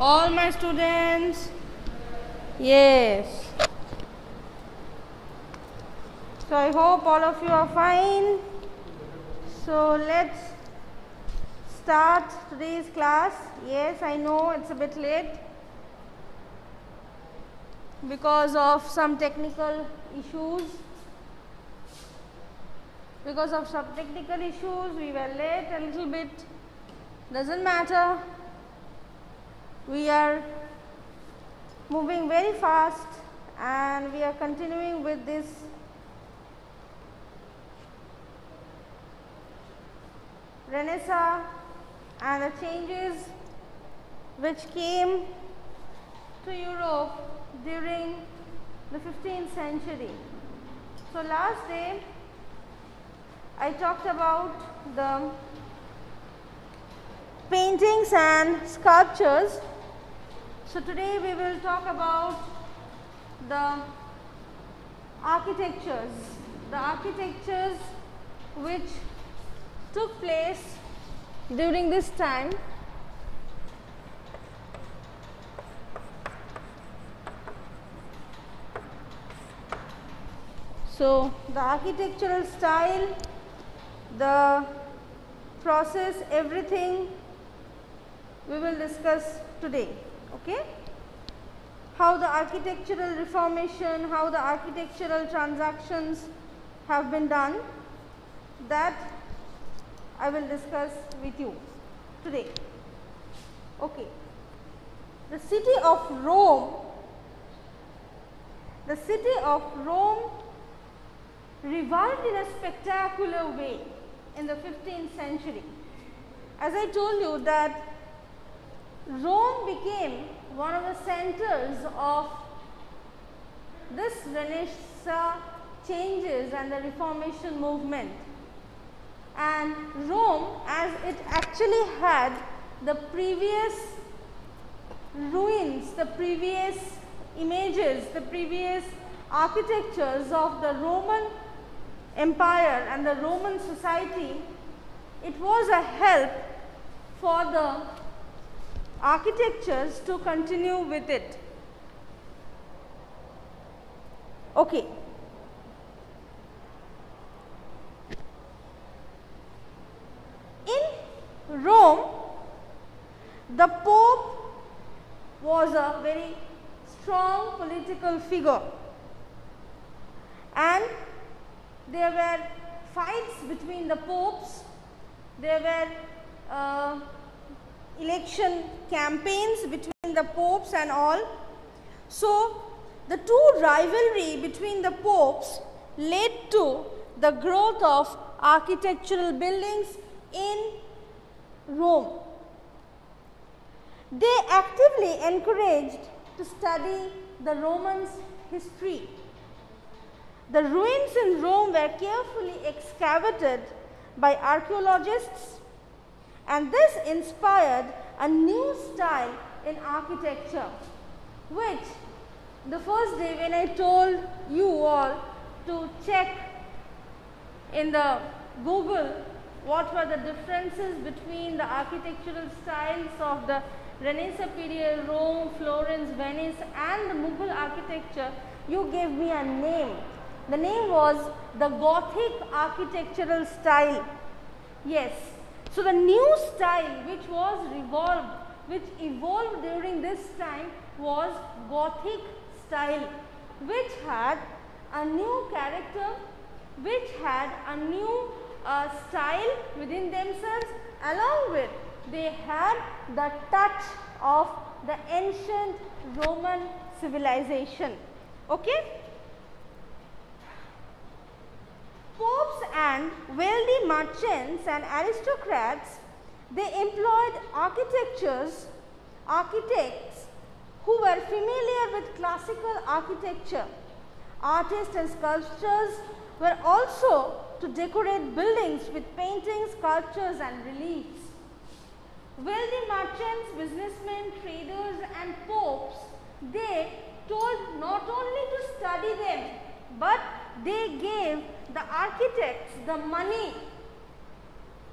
All my students? Yes. So I hope all of you are fine. So let's start today's class. Yes, I know it's a bit late because of some technical issues. We were late a little bit. Doesn't matter. We are moving very fast and we are continuing with this Renaissance and the changes which came to Europe during the 15th century. So last day I talked about the paintings and sculptures. So today we will talk about the architectures which took place during this time. So the architectural style, the process, everything we will discuss today. Okay? How the architectural reformation, how the architectural transactions have been done, that I will discuss with you today. Okay. The city of Rome revived in a spectacular way in the 15th century. As I told you that Rome became one of the centers of this Renaissance changes and the Reformation movement. And Rome, as it actually had the previous ruins, the previous images, the previous architectures of the Roman Empire and the Roman society, it was a help for the architectures to continue with it. Okay. In Rome, the Pope was a very strong political figure, and there were fights between the popes, there were election campaigns between the popes and all. So the two rivalry between the popes led to the growth of architectural buildings in Rome. They actively encouraged to study the Romans' history. The ruins in Rome were carefully excavated by archaeologists, and this inspired a new style in architecture, which the first day when I told you all to check in the Google what were the differences between the architectural styles of the Renaissance period, Rome, Florence, Venice and the Mughal architecture, you gave me a name. The name was the Gothic architectural style. Yes. So the new style which evolved during this time was Gothic style, which had a new character, which had a new style within themselves, along with they had the touch of the ancient Roman civilization. Okay? Popes and wealthy merchants and aristocrats, they employed architects who were familiar with classical architecture. Artists and sculptors were also to decorate buildings with paintings, sculptures and reliefs. Wealthy merchants, businessmen, traders and popes, they told not only to study them, but they gave the architects the money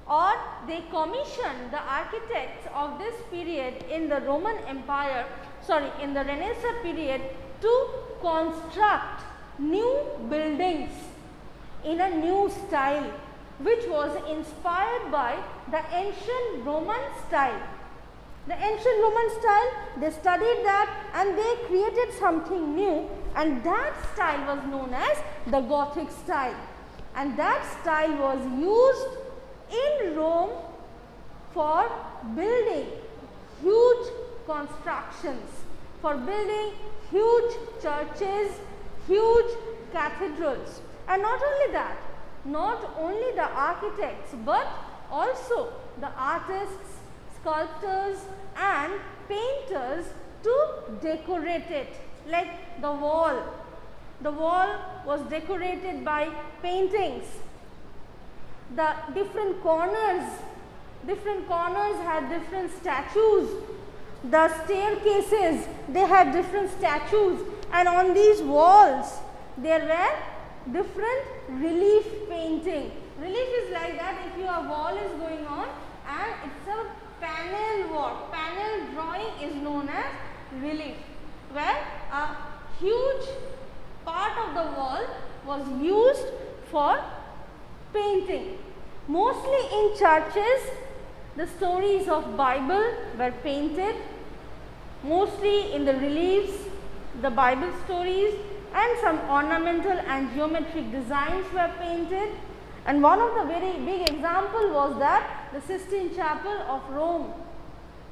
or they commissioned the architects of this period in the Roman Empire, in the Renaissance period, to construct new buildings in a new style, which was inspired by the ancient Roman style. The ancient Roman style, they studied that and they created something new, and that style was known as the Gothic style. And that style was used in Rome for building huge constructions, for building huge churches, huge cathedrals. And not only that, not only the architects, but also the artists, sculptors and painters to decorate it, like the wall. The wall was decorated by paintings. The different corners had different statues. The staircases, they had different statues, and on these walls there were different relief painting. Relief is like that, if your wall is going on and it's a panel work, panel drawing is known as relief, where a huge part of the wall was used for painting. Mostly in churches, the stories of Bible were painted. Mostly in the reliefs, the Bible stories and some ornamental and geometric designs were painted. And one of the very big example was that the Sistine Chapel of Rome,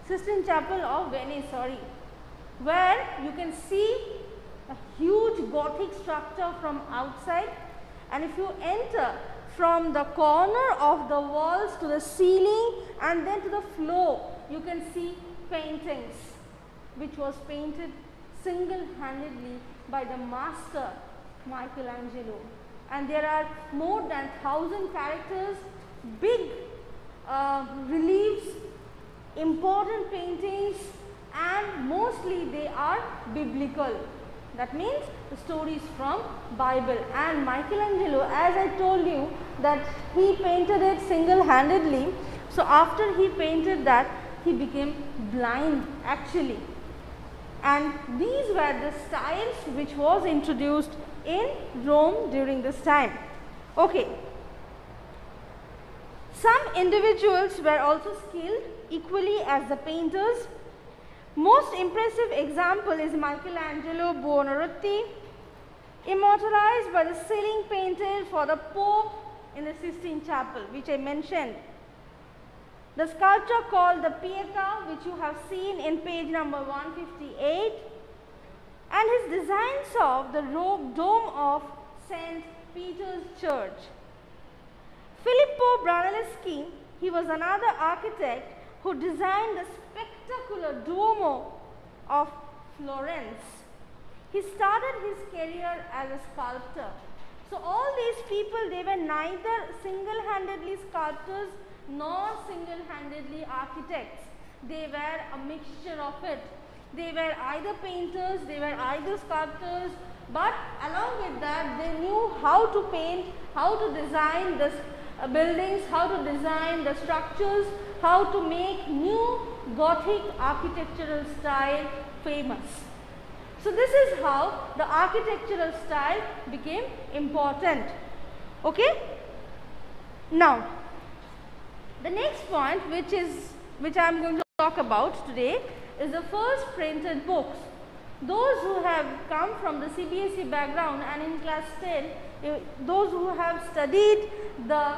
Sistine Chapel of Venice, where you can see a huge Gothic structure from outside, and if you enter from the corner of the walls to the ceiling and then to the floor, you can see paintings which was painted single-handedly by the master Michelangelo. And there are more than 1,000 characters, big reliefs, important paintings, and mostly they are biblical. That means the stories from Bible. And Michelangelo, as I told you, that he painted it single-handedly. So after he painted that, he became blind actually. And these were the styles which was introduced in Rome during this time. Okay. Some individuals were also skilled equally as the painters. Most impressive example is Michelangelo Buonarroti, immortalized by the ceiling painted for the Pope in the Sistine Chapel, which I mentioned. The sculpture called the Pieta, which you have seen in page number 158, and his designs of the dome of St. Peter's Church. Filippo Brunelleschi, he was another architect who designed the spectacular Duomo of Florence. He started his career as a sculptor. So all these people, they were neither single-handedly sculptors nor single-handedly architects. They were a mixture of it. They were either painters, they were either sculptors, but along with that they knew how to paint, how to design the buildings, how to design the structures, how to make new Gothic architectural style famous. So this is how the architectural style became important. Okay? Now, the next point which I am going to talk about today is the first printed books. Those who have come from the CBSE background and in class 10, those who have studied the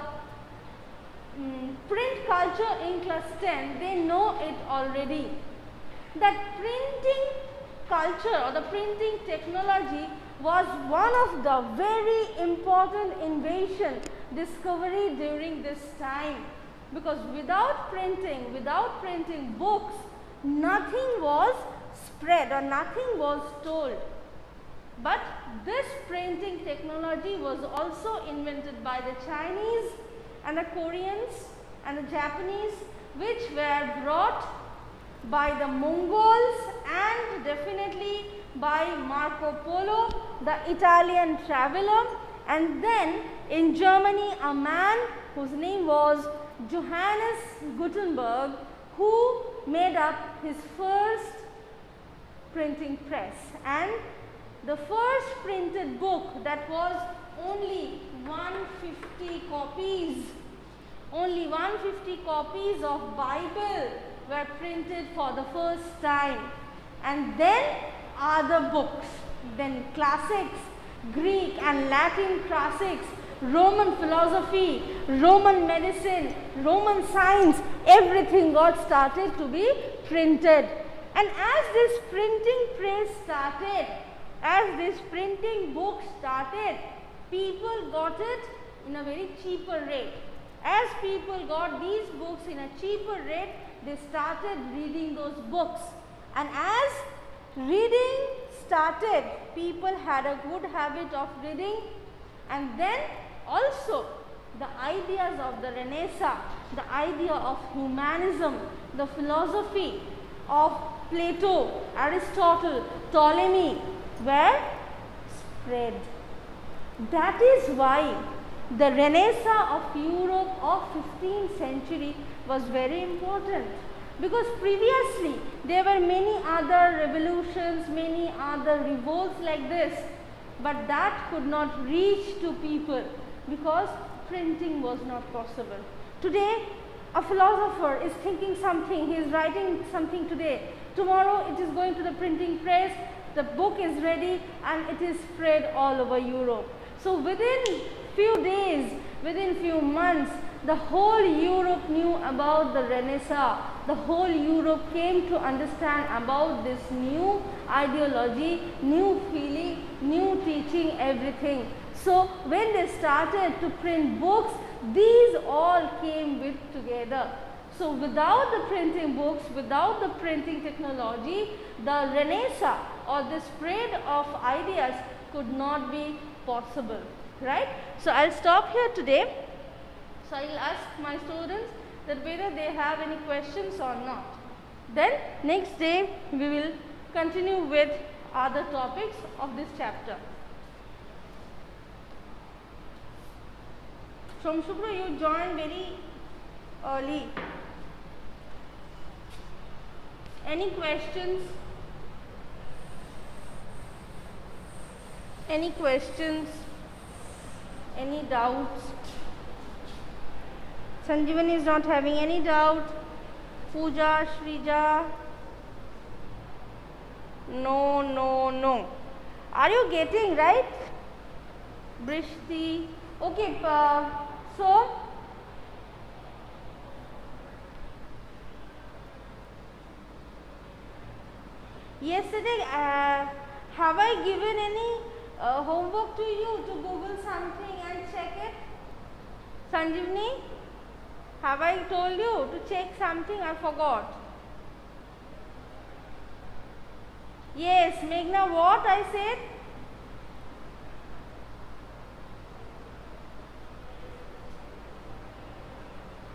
print culture in class 10, they know it already. That printing culture or the printing technology was one of the very important invention discovery during this time, because without printing books, nothing was spread or nothing was told. But this printing technology was also invented by the Chinese and the Koreans and the Japanese, which were brought by the Mongols and definitely by Marco Polo, the Italian traveler, and then in Germany a man whose name was Johannes Gutenberg, who made up his first printing press, and the first printed book that was only 150 copies. Only 150 copies of Bible were printed for the first time, and then other books, then classics, Greek and Latin classics, Roman philosophy, Roman medicine, Roman science, everything got started to be printed. And as this printing press started, as this printing book started, people got it in a very cheaper rate. As people got these books in a cheaper rate, they started reading those books. And as reading started, people had a good habit of reading, and then also the ideas of the Renaissance, the idea of humanism, the philosophy of Plato, Aristotle, Ptolemy were spread. That is why the Renaissance of Europe of 15th century was very important, because previously there were many other revolutions, many other revolts like this, but that could not reach to people because printing was not possible. Today a philosopher is thinking something, he is writing something today, tomorrow it is going to the printing press, the book is ready and it is spread all over Europe. So within few days, within few months, the whole Europe knew about the Renaissance. The whole Europe came to understand about this new ideology, new feeling, new teaching, everything. So when they started to print books, these all came with together. So without the printing books, without the printing technology, the Renaissance or the spread of ideas could not be possible, right? So I'll stop here today. So I'll ask my students that whether they have any questions or not. Then next day we will continue with other topics of this chapter. Shomshubra, you joined very early. Any questions? Any questions? Any doubts? Sanjeevani is not having any doubt. Pooja, Shrija? No, no, no. Are you getting right? Brishti? Okay, so yesterday have I given any homework to you to Google something and check it? Sanjeevani, have I told you to check something? I forgot. Yes, Meghna, what I said?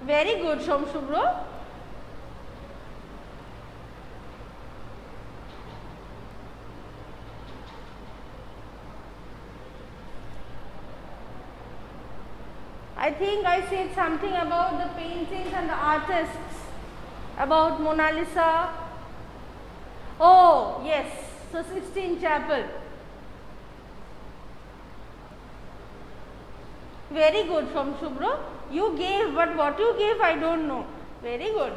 Very good, Shomshubro. I think I said something about the paintings and the artists, about Mona Lisa. Oh, yes, so Sistine Chapel. Very good, Shomshubro. You gave, but what you gave I don't know. Very good.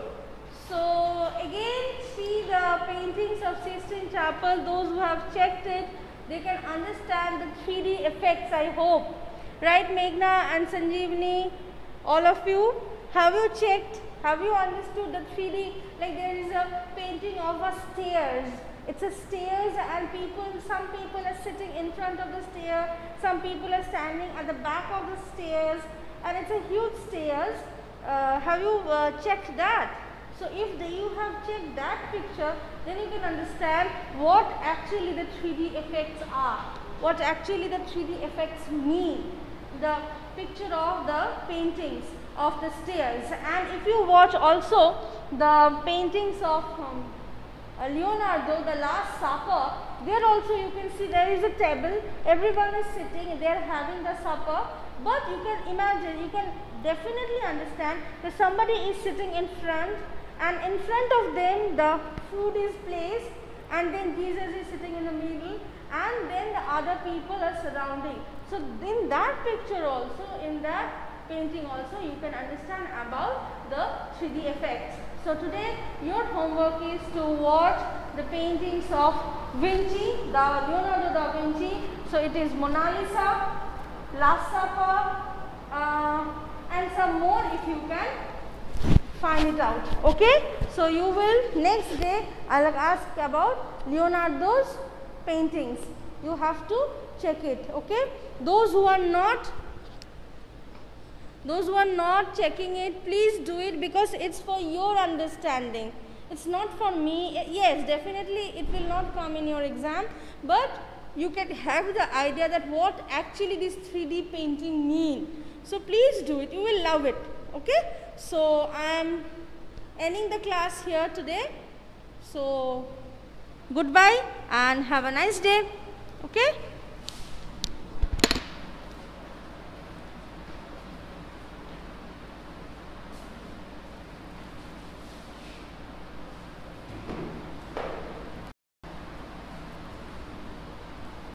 So again, see the paintings of Sistine Chapel. Those who have checked it, they can understand the 3D effects, I hope. Right, Meghna and Sanjeevani, all of you, have you checked? Have you understood the 3D? Like there is a painting of a stairs. It's a stairs and some people are sitting in front of the stair, some people are standing at the back of the stairs, and it's a huge stairs. Have you checked that? So if you have checked that picture, then you can understand what actually the 3D effects are, what actually the 3D effects mean. The picture of the paintings of the stairs, and if you watch also the paintings of Leonardo, the Last Supper, there also you can see there is a table, everyone is sitting, they are having the supper, but you can imagine, you can definitely understand that somebody is sitting in front, and in front of them the food is placed, and then Jesus is sitting in the middle, and then the other people are surrounding. So in that picture also, in that painting also, you can understand about the 3D effects. So today your homework is to watch the paintings of Vinci, Leonardo da Vinci. So it is Mona Lisa, Last Supper, and some more if you can find it out. Okay, so you will next day I'll ask about Leonardo's paintings. You have to check it. Okay, those who are not checking it, please do it, because it's for your understanding. It's not for me. Yes, definitely it will not come in your exam, but you can have the idea that what actually this 3D painting mean. So please do it. You will love it. Okay. So I am ending the class here today. So goodbye and have a nice day. Okay.